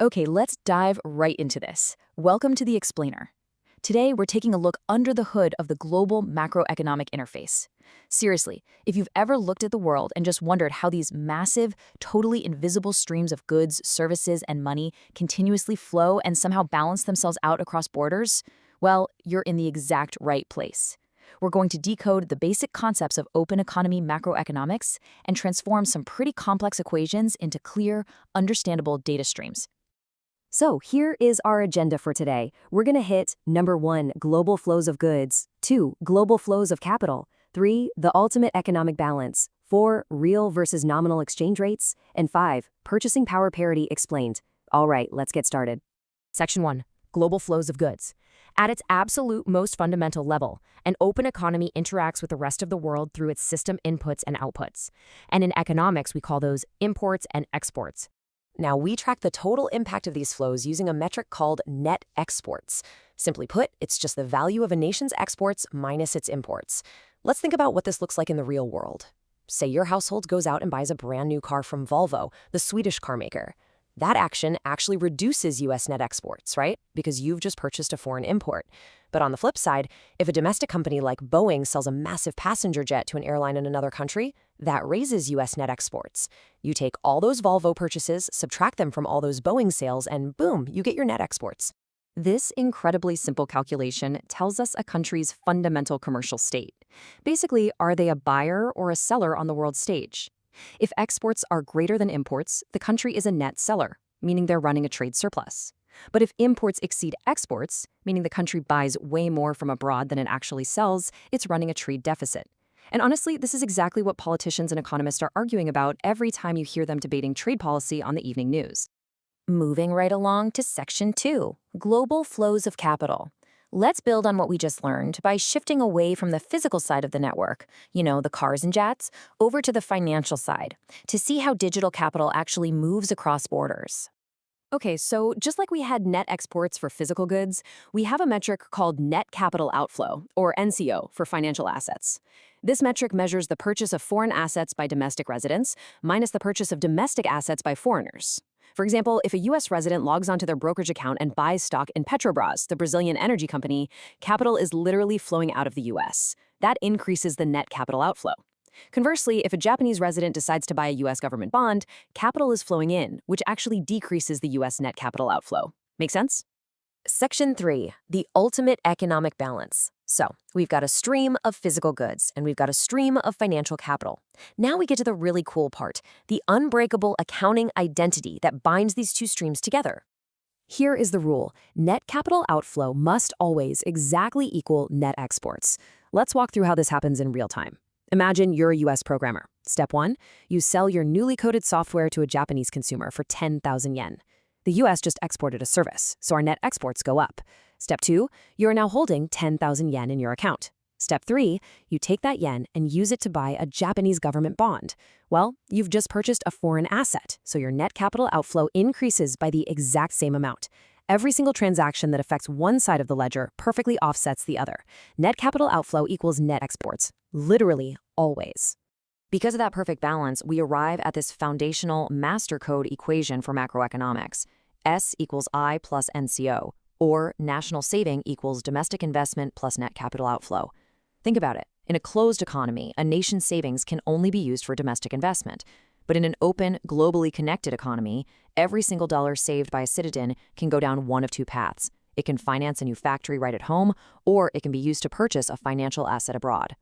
Okay, let's dive right into this. Welcome to The Explainer. Today, we're taking a look under the hood of the global macroeconomic interface. Seriously, if you've ever looked at the world and just wondered how these massive, totally invisible streams of goods, services, and money continuously flow and somehow balance themselves out across borders, well, you're in the exact right place. We're going to decode the basic concepts of open economy macroeconomics and transform some pretty complex equations into clear, understandable data streams. So here is our agenda for today. We're going to hit number 1, global flows of goods, 2, global flows of capital, 3, the ultimate economic balance, 4, real versus nominal exchange rates, and 5, purchasing power parity explained. All right, let's get started. Section 1. Global flows of goods. At its absolute most fundamental level, an open economy interacts with the rest of the world through its system inputs and outputs. And in economics, we call those imports and exports. Now, we track the total impact of these flows using a metric called net exports. Simply put, it's just the value of a nation's exports minus its imports. Let's think about what this looks like in the real world. Say your household goes out and buys a brand new car from Volvo, the Swedish car maker. That action actually reduces U.S. net exports, right? Because you've just purchased a foreign import. But on the flip side, if a domestic company like Boeing sells a massive passenger jet to an airline in another country, that raises U.S. net exports. You take all those Volvo purchases, subtract them from all those Boeing sales, and boom, you get your net exports. This incredibly simple calculation tells us a country's fundamental commercial state. Basically, are they a buyer or a seller on the world stage? If exports are greater than imports, the country is a net seller, meaning they're running a trade surplus. But if imports exceed exports, meaning the country buys way more from abroad than it actually sells, it's running a trade deficit. And honestly, this is exactly what politicians and economists are arguing about every time you hear them debating trade policy on the evening news. Moving right along to Section 2, Global Flows of Capital. Let's build on what we just learned by shifting away from the physical side of the network, the cars and jets, over to the financial side, to see how digital capital actually moves across borders. Okay, so just like we had net exports for physical goods, we have a metric called net capital outflow, or NCO, for financial assets. This metric measures the purchase of foreign assets by domestic residents minus the purchase of domestic assets by foreigners. For example, if a U.S. resident logs onto their brokerage account and buys stock in Petrobras, the Brazilian energy company, capital is literally flowing out of the U.S. That increases the net capital outflow. Conversely, if a Japanese resident decides to buy a U.S. government bond, capital is flowing in, which actually decreases the U.S. net capital outflow. Make sense? Section 3, the ultimate economic balance. So, we've got a stream of physical goods, and we've got a stream of financial capital. Now we get to the really cool part, the unbreakable accounting identity that binds these two streams together. Here is the rule. Net capital outflow must always exactly equal net exports. Let's walk through how this happens in real time. Imagine you're a U.S. programmer. Step 1, you sell your newly coded software to a Japanese consumer for 10,000 yen. The U.S. just exported a service, so our net exports go up. Step 2, you are now holding 10,000 yen in your account. Step 3, you take that yen and use it to buy a Japanese government bond. Well, you've just purchased a foreign asset, so your net capital outflow increases by the exact same amount. Every single transaction that affects one side of the ledger perfectly offsets the other. Net capital outflow equals net exports. Literally, always. Because of that perfect balance, we arrive at this foundational master code equation for macroeconomics. S equals I plus NCO, or national saving equals domestic investment plus net capital outflow. Think about it. In a closed economy, a nation's savings can only be used for domestic investment. But in an open, globally connected economy, every single dollar saved by a citizen can go down one of two paths. It can finance a new factory right at home, or it can be used to purchase a financial asset abroad.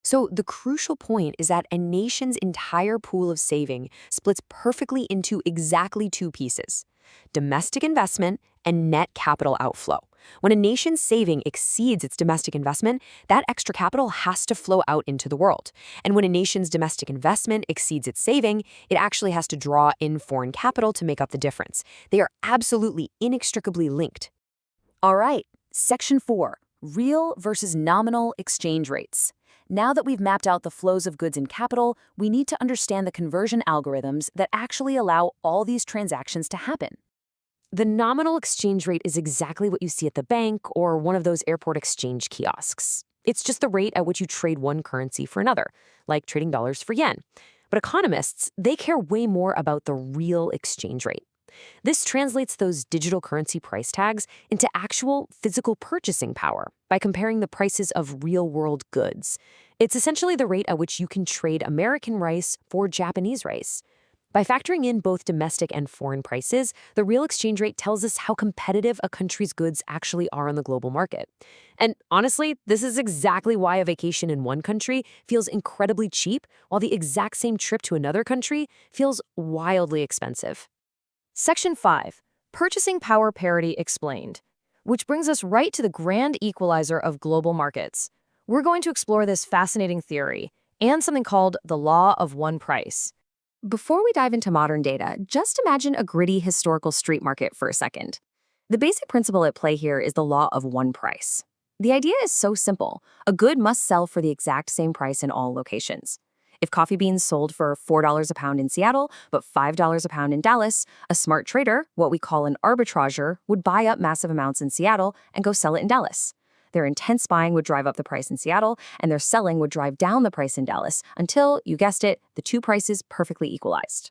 So the crucial point is that a nation's entire pool of saving splits perfectly into exactly two pieces: domestic investment and net capital outflow. When a nation's saving exceeds its domestic investment, that extra capital has to flow out into the world. And when a nation's domestic investment exceeds its saving, it actually has to draw in foreign capital to make up the difference. They are absolutely inextricably linked. All right, Section 4, real versus nominal exchange rates. Now that we've mapped out the flows of goods and capital, we need to understand the conversion algorithms that actually allow all these transactions to happen. The nominal exchange rate is exactly what you see at the bank or one of those airport exchange kiosks. It's just the rate at which you trade one currency for another, like trading dollars for yen. But economists, they care way more about the real exchange rate. This translates those digital currency price tags into actual physical purchasing power by comparing the prices of real-world goods. It's essentially the rate at which you can trade American rice for Japanese rice. By factoring in both domestic and foreign prices, the real exchange rate tells us how competitive a country's goods actually are on the global market. And honestly, this is exactly why a vacation in one country feels incredibly cheap, while the exact same trip to another country feels wildly expensive. Section 5. Purchasing Power Parity Explained. Which brings us right to the grand equalizer of global markets. We're going to explore this fascinating theory and something called the law of one price. Before we dive into modern data, just imagine a gritty historical street market for a second. The basic principle at play here is the law of one price. The idea is so simple. A good must sell for the exact same price in all locations. If coffee beans sold for $4 a pound in Seattle, but $5 a pound in Dallas, a smart trader, what we call an arbitrager, would buy up massive amounts in Seattle and go sell it in Dallas. Their intense buying would drive up the price in Seattle, and their selling would drive down the price in Dallas until, you guessed it, the two prices perfectly equalized.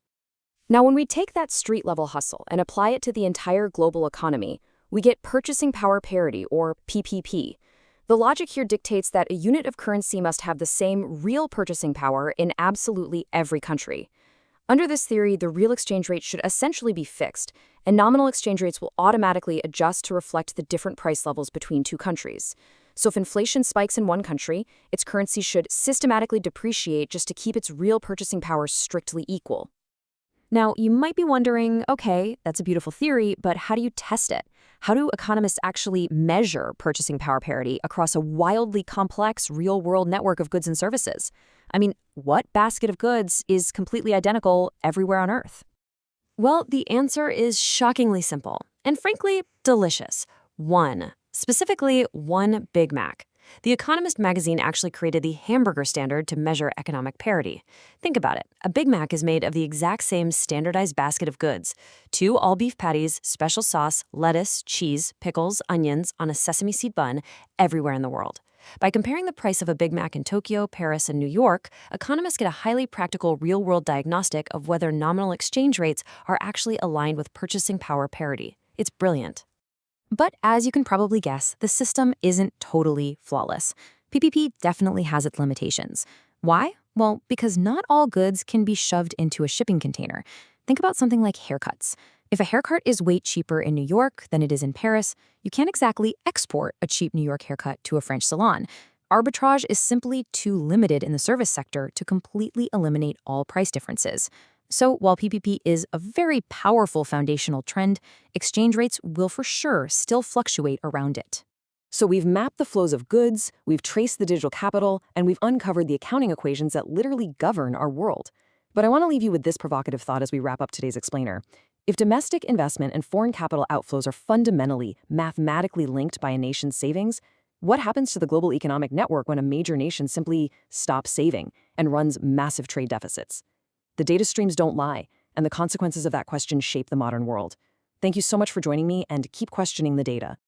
Now, when we take that street-level hustle and apply it to the entire global economy, we get purchasing power parity, or PPP. The logic here dictates that a unit of currency must have the same real purchasing power in absolutely every country. Under this theory, the real exchange rate should essentially be fixed, and nominal exchange rates will automatically adjust to reflect the different price levels between two countries. So if inflation spikes in one country, its currency should systematically depreciate just to keep its real purchasing power strictly equal. Now, you might be wondering, okay, that's a beautiful theory, but how do you test it? How do economists actually measure purchasing power parity across a wildly complex real-world network of goods and services? I mean, what basket of goods is completely identical everywhere on Earth? Well, the answer is shockingly simple and frankly delicious. Specifically one Big Mac. The Economist magazine actually created the hamburger standard to measure economic parity. Think about it. A Big Mac is made of the exact same standardized basket of goods. 2 all-beef patties, special sauce, lettuce, cheese, pickles, onions on a sesame seed bun everywhere in the world. By comparing the price of a Big Mac in Tokyo, Paris, and New York, economists get a highly practical real-world diagnostic of whether nominal exchange rates are actually aligned with purchasing power parity. It's brilliant. But as you can probably guess, the system isn't totally flawless. PPP definitely has its limitations. Why? Well, because not all goods can be shoved into a shipping container. Think about something like haircuts. If a haircut is way cheaper in New York than it is in Paris, you can't exactly export a cheap New York haircut to a French salon. Arbitrage is simply too limited in the service sector to completely eliminate all price differences. So while PPP is a very powerful foundational trend, exchange rates will for sure still fluctuate around it. So we've mapped the flows of goods, we've traced the digital capital, and we've uncovered the accounting equations that literally govern our world. But I want to leave you with this provocative thought as we wrap up today's explainer. If domestic investment and foreign capital outflows are fundamentally, mathematically linked by a nation's savings, what happens to the global economic network when a major nation simply stops saving and runs massive trade deficits? The data streams don't lie, and the consequences of that question shape the modern world. Thank you so much for joining me, and keep questioning the data.